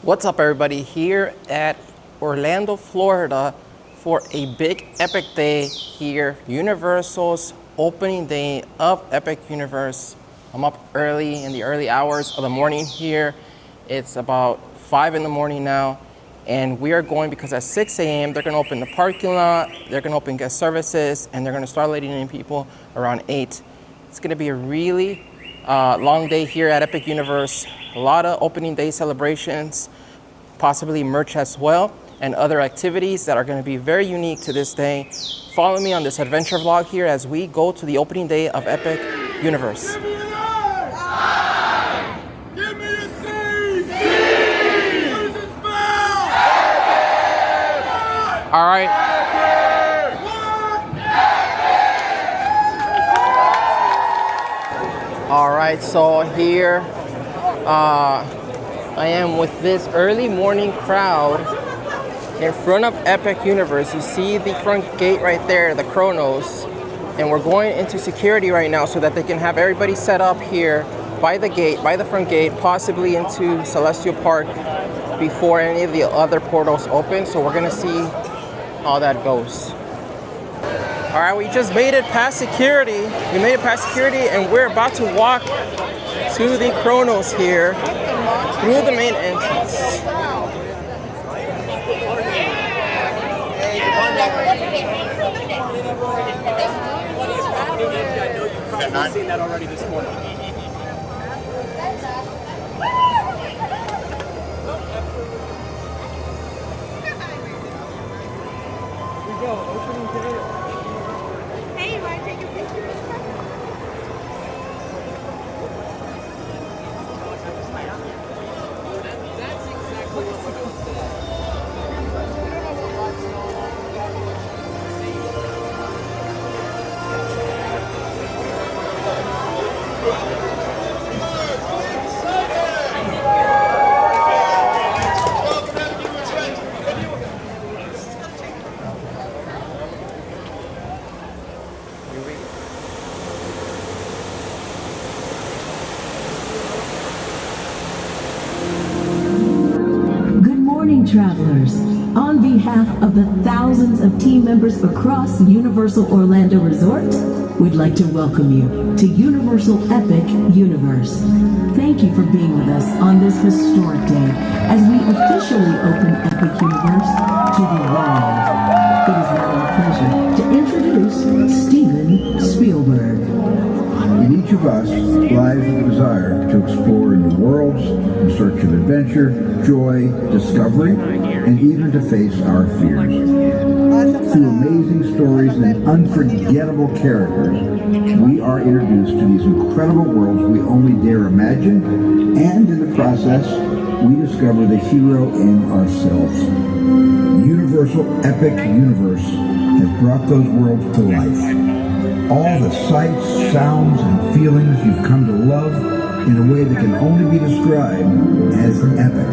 What's up, everybody? Here at Orlando, Florida for a big epic day here. Universal's opening day of Epic Universe. I'm up early in the early hours of the morning here. It's about 5 in the morning now, and we are going because at 6 a.m. they're gonna open the parking lot, they're gonna open guest services, and they're gonna start letting in people around 8. It's gonna be a really long day here at Epic Universe. A lot of opening day celebrations, possibly merch as well, and other activities that are going to be very unique to this day. Follow me on this adventure vlog here as we go to the opening day of Epic Universe. Give me a C! What does it spell? All right. All right, so here I am with this early morning crowd in front of Epic Universe. You see the front gate right there, the Chronos, and we're going into security right now so that they can have everybody set up here by the gate, by the front gate, possibly into Celestial Park before any of the other portals open. So we're gonna see how that goes. All right, we just made it past security. We made it past security, and we're about to walk to the Chronos here through the main entrance. I've seen that already this morning. Here we go, opening day. Hey, you want to take a picture? That's exactly what I said. Travelers, on behalf of the thousands of team members across Universal Orlando Resort, we'd like to welcome you to Universal Epic Universe. Thank you for being with us on this historic day as we officially open Epic Universe to the world. It is now our pleasure to introduce Steven Spielberg. In each of us lies the desire to explore new worlds in search of adventure, joy, discovery, and even to face our fears. Through amazing stories and unforgettable characters, we are introduced to these incredible worlds we only dare imagine, and in the process, we discover the hero in ourselves. Universal Epic Universe has brought those worlds to life. All the sights, sounds, and feelings you've come to love in a way that can only be described as epic.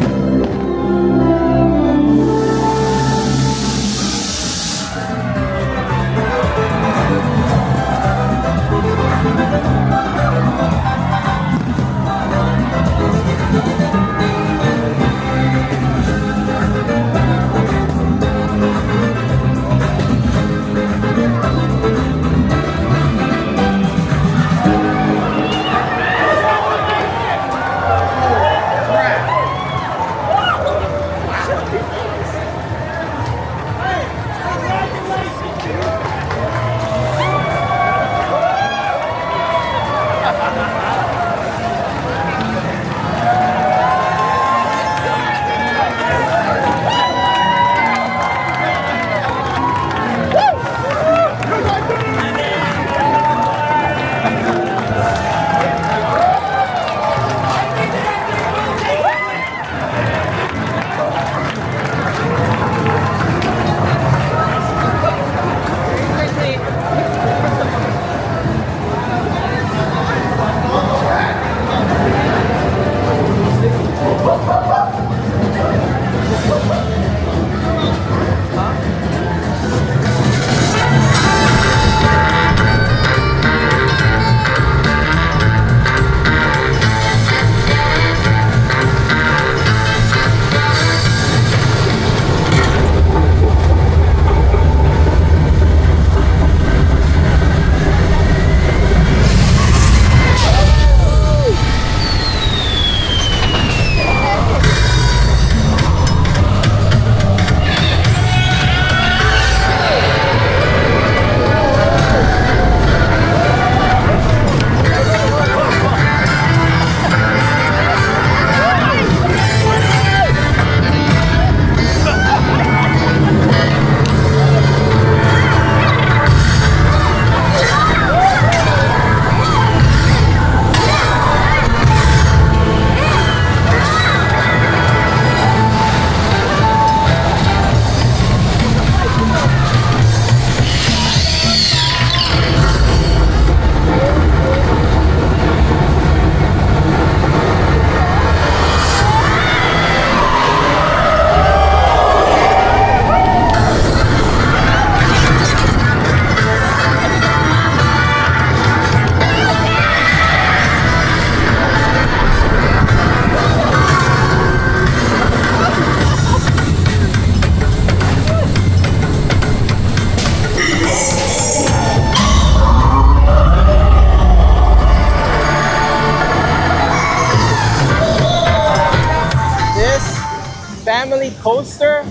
family coaster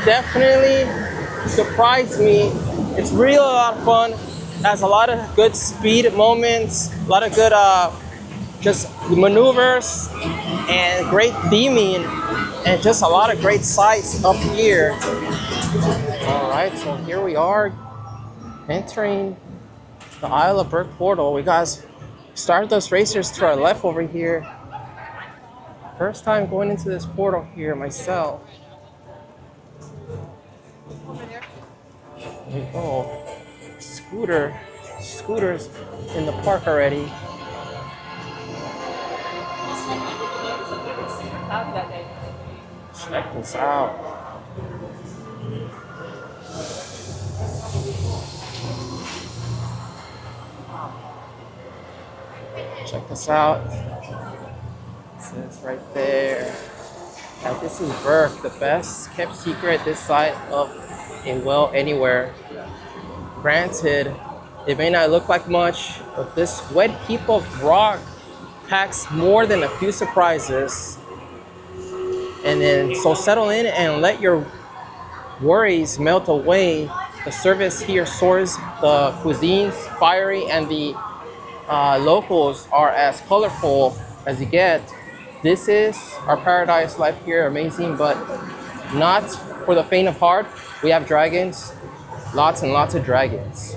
definitely surprised me. It's really a lot of fun. Has a lot of good speed moments, a lot of good just maneuvers, and great theming, and just a lot of great sights up here. All right, so here we are entering the Isle of Berk portal. We got Stardust Racers to our left over here. First time going into this portal here myself. There we go. Scooters in the park already. Check this out. Check this out. It says right there. Now this is Berk, the best kept secret this side of a well anywhere. Granted, it may not look like much, but this wet heap of rock packs more than a few surprises. And then, so settle in and let your worries melt away. The service here soars, the cuisines fiery, and the locals are as colorful as you get. This is our paradise life here, amazing, but not for the faint of heart. We have dragons, lots and lots of dragons.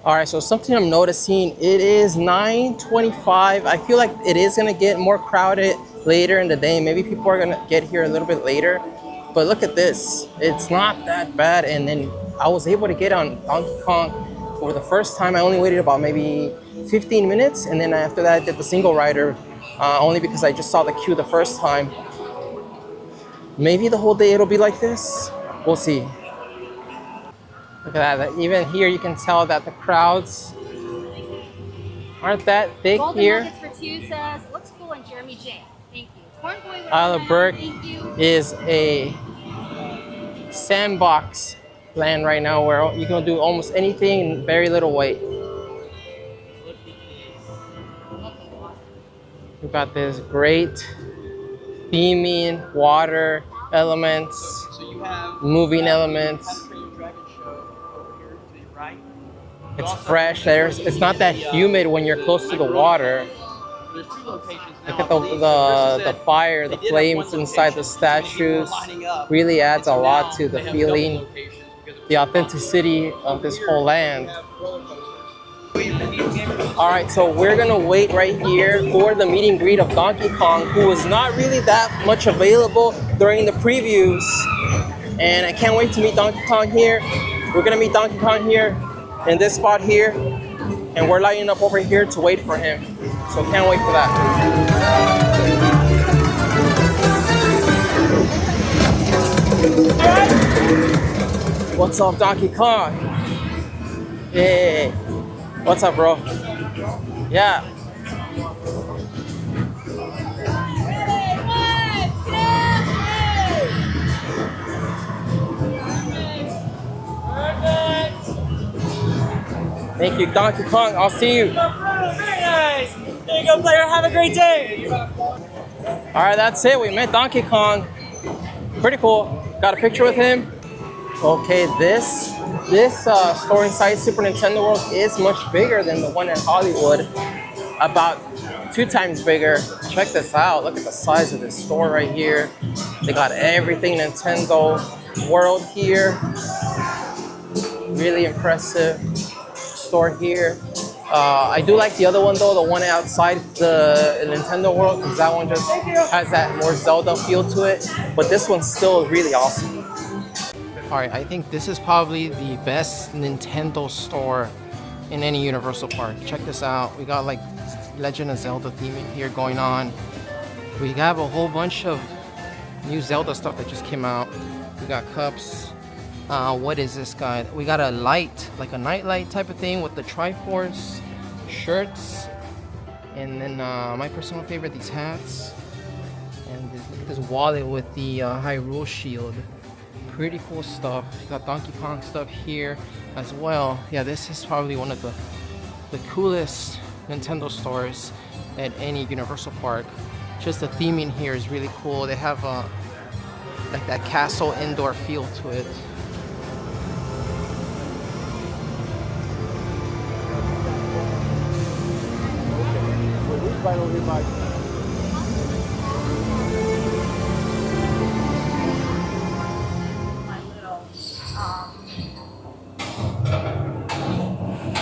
All right, so something I'm noticing, it is 9:25. I feel like it is gonna get more crowded later in the day. Maybe people are gonna get here a little bit later, but look at this. It's not that bad. And then I was able to get on Donkey Kong for the first time. I only waited about maybe 15 minutes. And then after that, I did the single rider, only because I just saw the queue the first time. Maybe the whole day it'll be like this. We'll see. Look at that. Even here, you can tell that the crowds aren't that big Golden here. nuggets for two says, looks cool, and Jeremy J. Thank you. Corn boy with Isle of Berk thank you. is a sandbox land right now where you can do almost anything in very little weight. We've got this great theming, water elements, So you have moving elements. Dragon Show over here to your right. It's fresh. It's not that humid when you're close to the water. There's two locations Look now. at the fire, the flames inside the statues. Really adds a lot to the feeling, the authenticity of this whole land. All right, so we're gonna wait right here for the meet and greet of Donkey Kong, who was not really that much available during the previews. And I can't wait to meet Donkey Kong here. We're gonna meet Donkey Kong here in this spot here, and we're lining up over here to wait for him. So can't wait for that. What's up, Donkey Kong? Hey, what's up, bro? Yeah. Thank you, Donkey Kong. I'll see you. Very nice. There you go, player. Have a great day. All right, that's it. We met Donkey Kong. Pretty cool. Got a picture with him. Okay, this store inside Super Nintendo World is much bigger than the one in Hollywood. About 2 times bigger. Check this out. Look at the size of this store right here. They got everything Nintendo World here. Really impressive store here. I do like the other one though, the one outside the Nintendo World, because that one just has that more Zelda feel to it. But this one's still really awesome. All right, I think this is probably the best Nintendo store in any Universal park. Check this out. We got like Legend of Zelda theming here going on. We have a whole bunch of new Zelda stuff that just came out. We got cups. What is this guy? We got a light, like a night light type of thing with the Triforce shirts. And then my personal favorite, these hats. And look at this wallet with the Hyrule shield. Pretty cool stuff. You got Donkey Kong stuff here as well. Yeah, this is probably one of the coolest Nintendo stores at any Universal park. Just the theming here is really cool. They have like that castle indoor feel to it.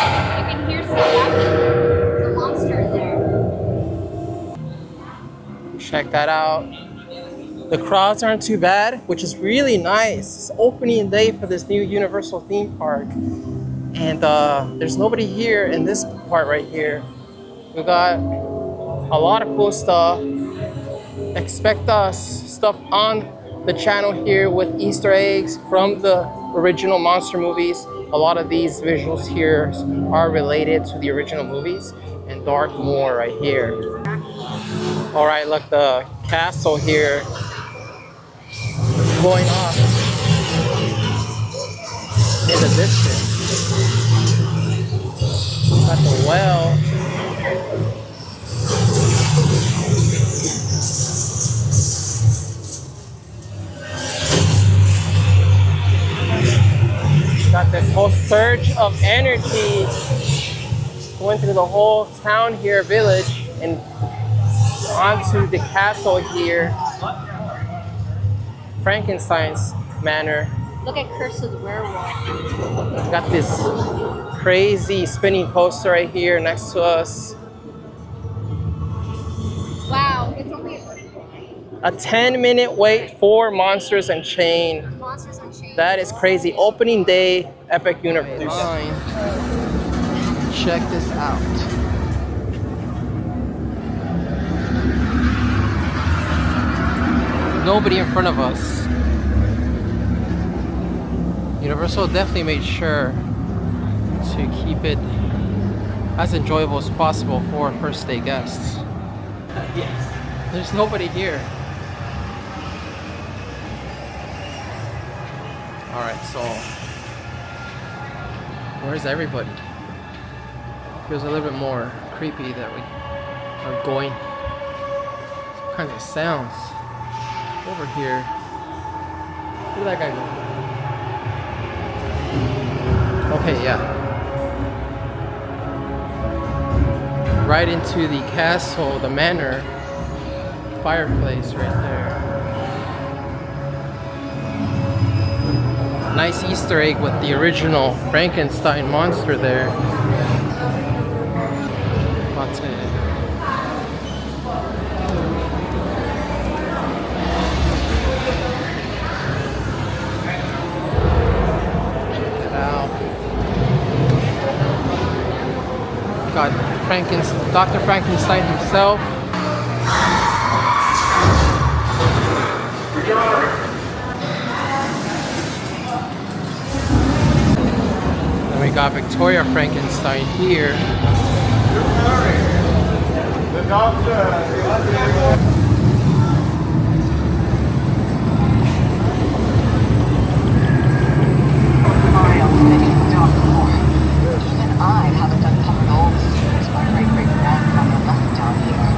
You can hear the monster in there. Check that out. The crowds aren't too bad, which is really nice. It's opening day for this new Universal theme park. And there's nobody here in this part right here. We got a lot of cool stuff. Expect stuff on the channel here with Easter eggs from the original monster movies. A lot of these visuals here are related to the original movies, and dark more right here. All right, look, the castle here going off in the distance. Got the well. Got this whole surge of energy going through the whole town here, village, and onto the castle here. Frankenstein's manor. Look at Curse of the Werewolf. Got this crazy spinning coaster right here next to us. Wow, it's only A 10-minute wait for Monsters Unchained. Monsters Unchained. That is crazy. Opening day, Epic Universe. Check this out. Nobody in front of us. Universal definitely made sure to keep it as enjoyable as possible for first day guests. Yes. There's nobody here. Alright, so where's everybody? Feels a little bit more creepy that we are going. Some kinds of sounds over here. Where'd that guy go? Okay, yeah. Right into the castle, the manor, fireplace right there. Nice Easter egg with the original Frankenstein monster there. Check it out. Got Dr. Frankenstein himself. We got Victoria Frankenstein here. The doctor. Even I haven't uncovered all the secrets my great-great-grandfather left down here.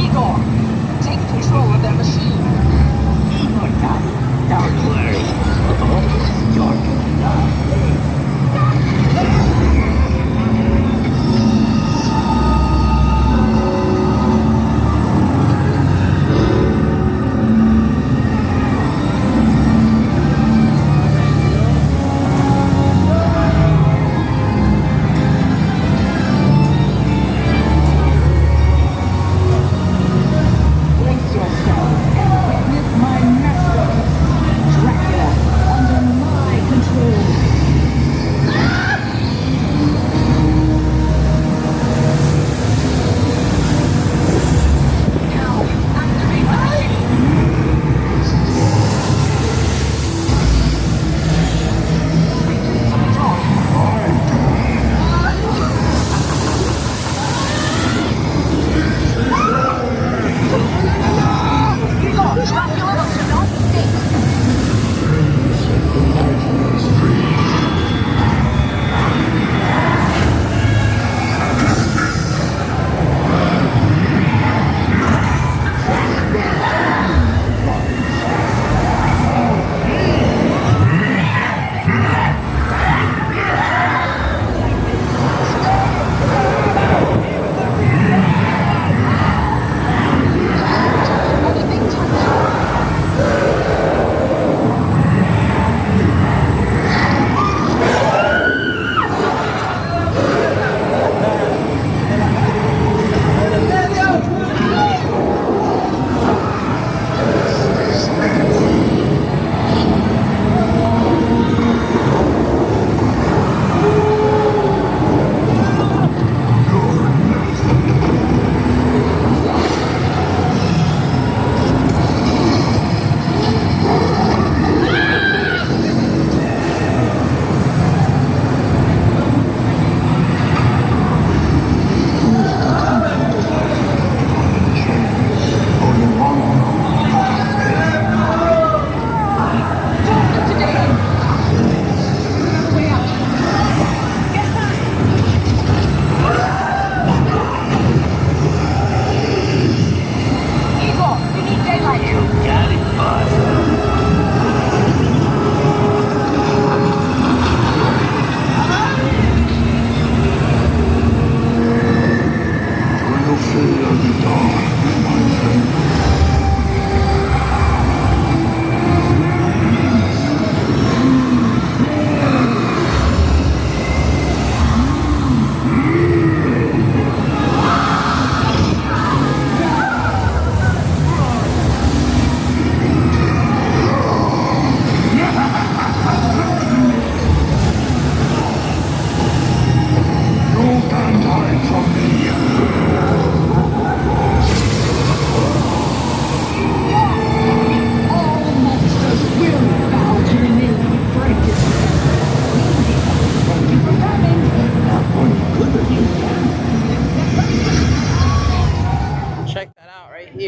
Igor, take control of that machine. Don't worry. You're good enough.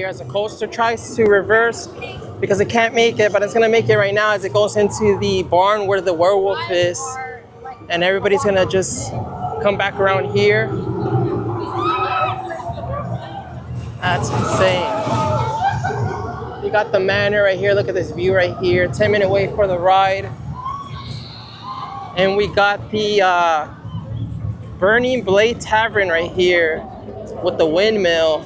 here as the coaster tries to reverse because it can't make it, but it's gonna make it right now as it goes into the barn where the werewolf is. And everybody's gonna just come back around here. That's insane. You got the manor right here. Look at this view right here. 10-minute wait for the ride. And we got the Burning Blade Tavern right here with the windmill.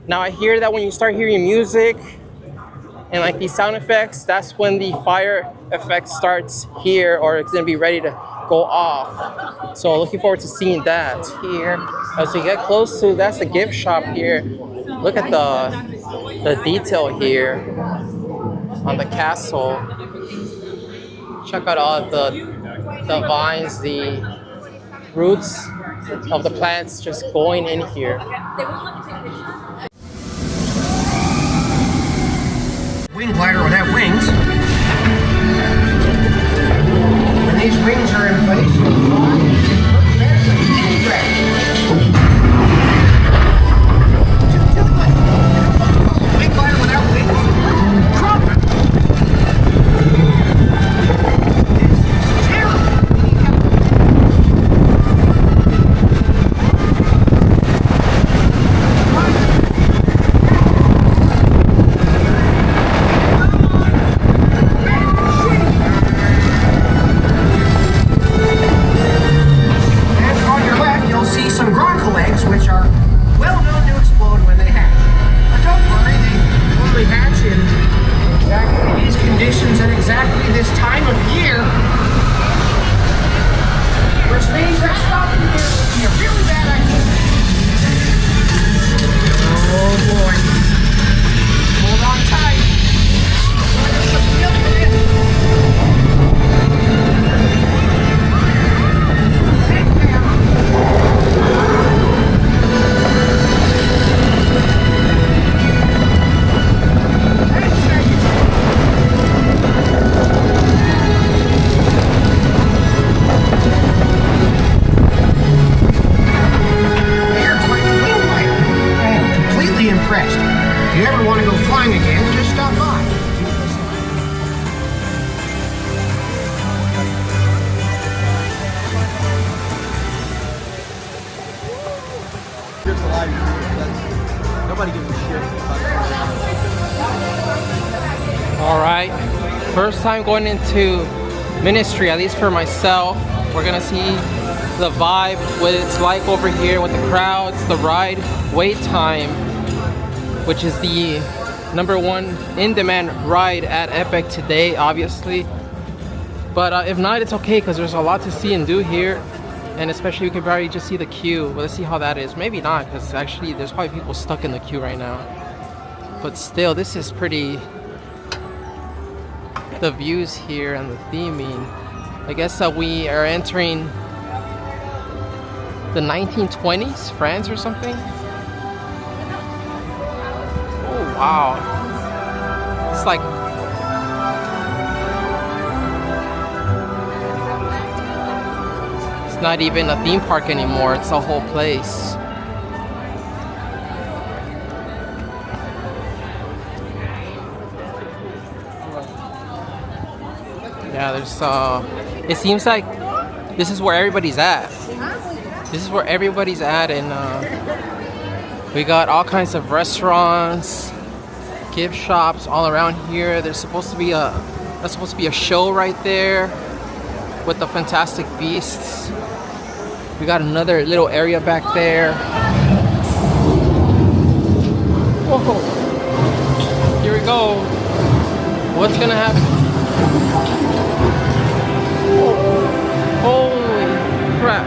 Now I hear that when you start hearing music and like these sound effects, that's when the fire effect starts here, or it's gonna be ready to go off. So looking forward to seeing that here. As we get close to, that's the gift shop here. Look at the detail here on the castle. Check out all the vines, the roots of the plants just going in here. Wing glider without wings. When these wings are in place, you'll fly wing glider without wings. Trumpet. It's terrible. Nobody gives a shit. All right, first time going into Ministry, at least for myself. We're gonna see the vibe, what it's like over here with the crowds, the ride wait time, which is the #1 in-demand ride at Epic today, obviously. But if not, it's okay because there's a lot to see and do here. And especially you can probably just see the queue. Well, let's see how that is. Maybe not, because actually there's probably people stuck in the queue right now. But still, this is pretty... The views here and the theming. I guess that we are entering the 1920s, France or something. Oh, wow. It's like... It's not even a theme park anymore, it's a whole place. Yeah, there's it seems like this is where everybody's at. This is where everybody's at, and we got all kinds of restaurants, gift shops all around here. There's supposed to be a show right there with the Fantastic Beasts. We got another little area back there. Whoa. Here we go. What's gonna happen? Oh. Holy crap.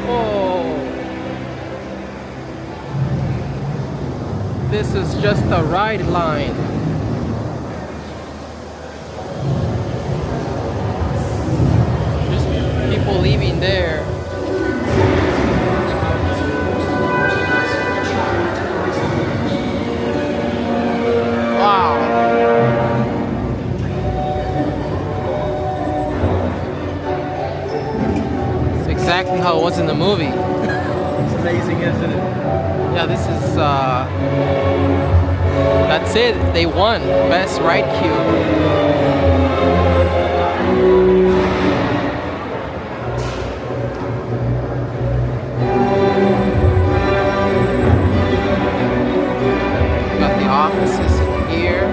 Oh. This is just a ride line. People leaving there. Wow. It's exactly how it was in the movie. It's amazing, isn't it? Yeah, this is, that's it. They won Best Ride Queue. Got the offices here.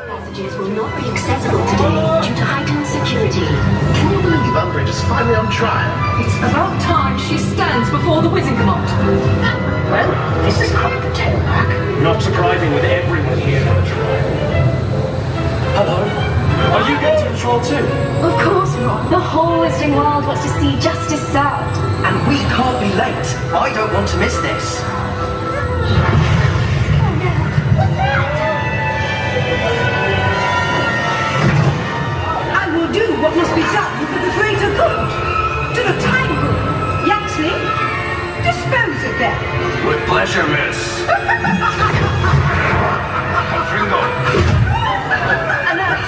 Passages will not be accessible today due to heightened security. Can you believe Umbridge is finally on trial? It's about time she stands before the Wizengamot. Well, this is quite the tailback. Not surprising with everyone here for the trial. Hello. Are you going to the trial too? Of course, Ron. The whole Wizarding World wants to see justice served. And we can't be late. I don't want to miss this. I will do what must be done for the greater good. To the time room. Yaxley, dispose of them. With pleasure, miss. Fringo. Alert!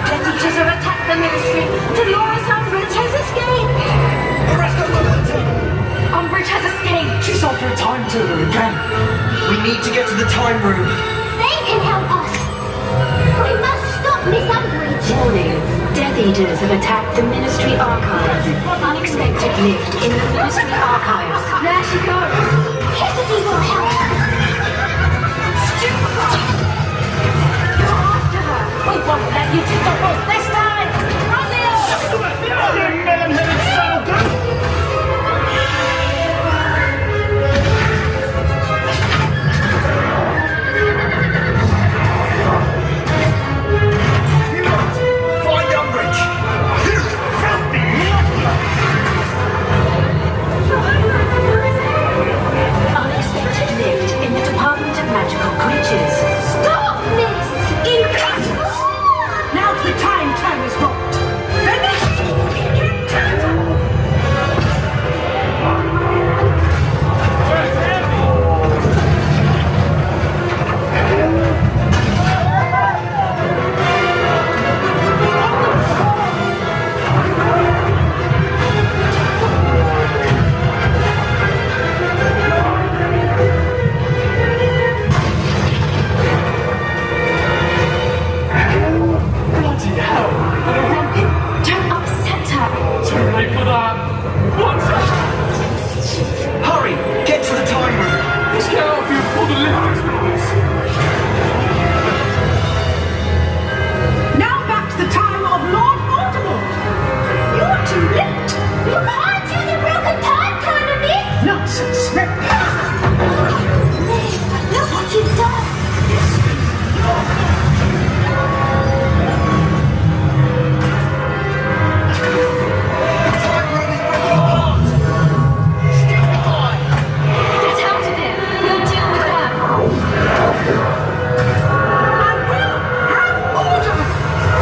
Death Eaters have attacked the Ministry. Dolores Umbridge has escaped. Arrest them, Momentum! Umbridge has escaped. She's after a time turner again. We need to get to the time room. They can help us. We must stop Miss Umbridge. Warning. Death Eaters have attacked the Ministry Archives. Unexpected lift in the Ministry Archives. There she goes. Hesitate will help. Go after her. We won't let you stop us this time. Melon-headed saddle. Find Umbridge. You filthy Unexpected lift in the Department of Magical Creatures. Stop, Miss. Now's the time is right. Finished. Bloody hell. Don't upset her. Too late for that. What? Hurry, get to the time room. Let's get out of here before the lift explodes. Now back to the time of Lord Voldemort. You're too late. You can't use a broken time timer, Miss. Nonsense. Miss, look what you've done. Get out of here. We'll deal with them. I will have order.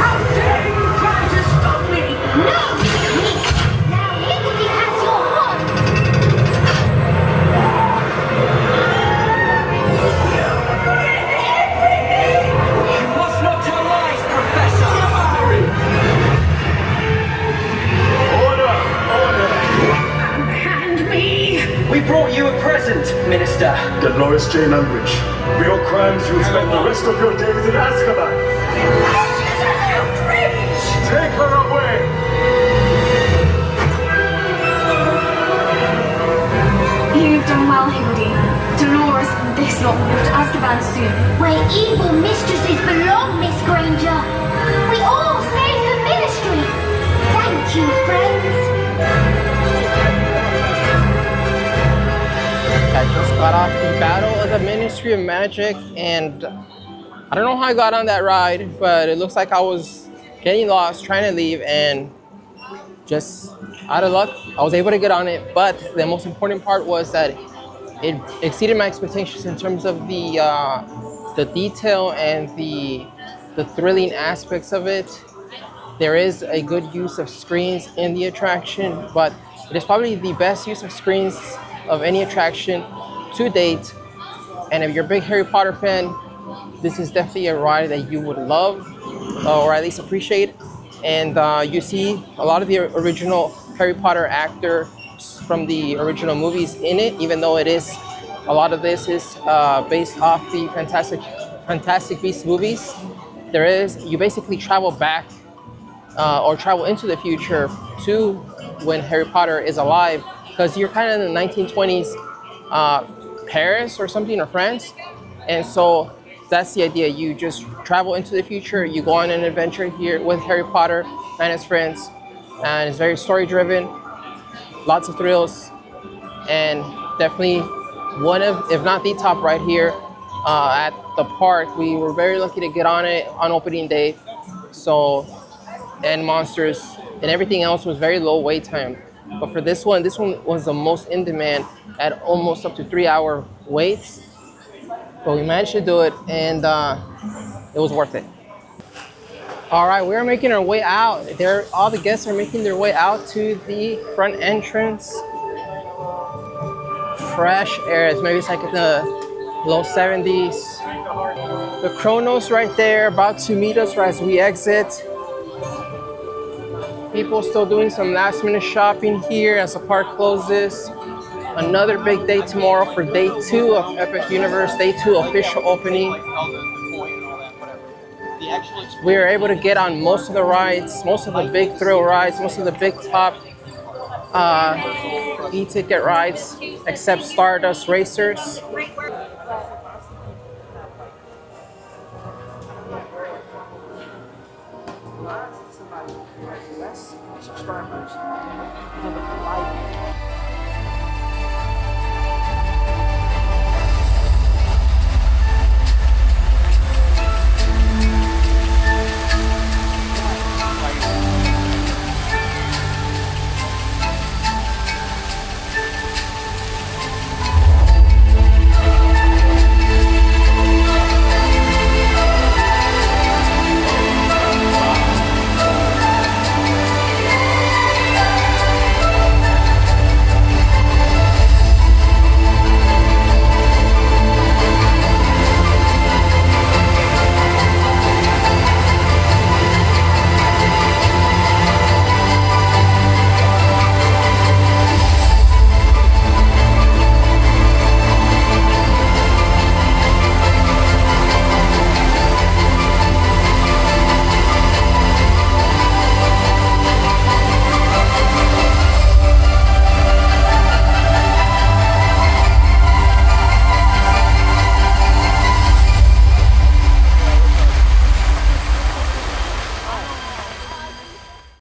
How dare you try to stop me? No, Miss. Now Higgledy has your wand. You must not tell lies, Professor. Order. Hand me. We brought you a present, Minister. Dolores Jane Umbridge. For your crimes, you'll spend the rest of your days in Azkaban. Take her away. You've done well, Higgledy. Dolores and this lot will move to Azkaban soon. Where evil mistresses belong, Miss Granger. We all save the Ministry. Thank you, friends. I just got off the Battle of the Ministry of Magic, and I don't know how I got on that ride, but it looks like I was getting lost trying to leave, and just out of luck, I was able to get on it. But the most important part was that it exceeded my expectations in terms of the detail and the thrilling aspects of it. There is a good use of screens in the attraction, but it is probably the best use of screens of any attraction to date. And if you're a big Harry Potter fan, this is definitely a ride that you would love, or at least appreciate. And you see a lot of the original Harry Potter actors from the original movies in it, even though a lot of this is based off the Fantastic Beasts movies. You basically travel back or travel into the future to when Harry Potter is alive, because you're kind of in the 1920s Paris or something, or France. And so that's the idea. You just travel into the future, you go on an adventure here with Harry Potter and his friends, and it's very story driven, lots of thrills, and definitely one of, if not the top ride here at the park. We were very lucky to get on it on opening day. So, and monsters and everything else was very low wait time. But for this one was the most in demand at almost up to 3-hour waits. But we managed to do it, and it was worth it. All right, we're making our way out. All the guests are making their way out to the front entrance. Fresh air. Maybe it's like in the low 70s. The Chronos right there, about to meet us right as we exit. People still doing some last minute shopping here as the park closes. Another big day tomorrow for day 2 of Epic Universe, day 2 official opening. We were able to get on most of the rides, most of the big thrill rides, most of the big top e-ticket rides, except Stardust Racers. Subscribers have a life.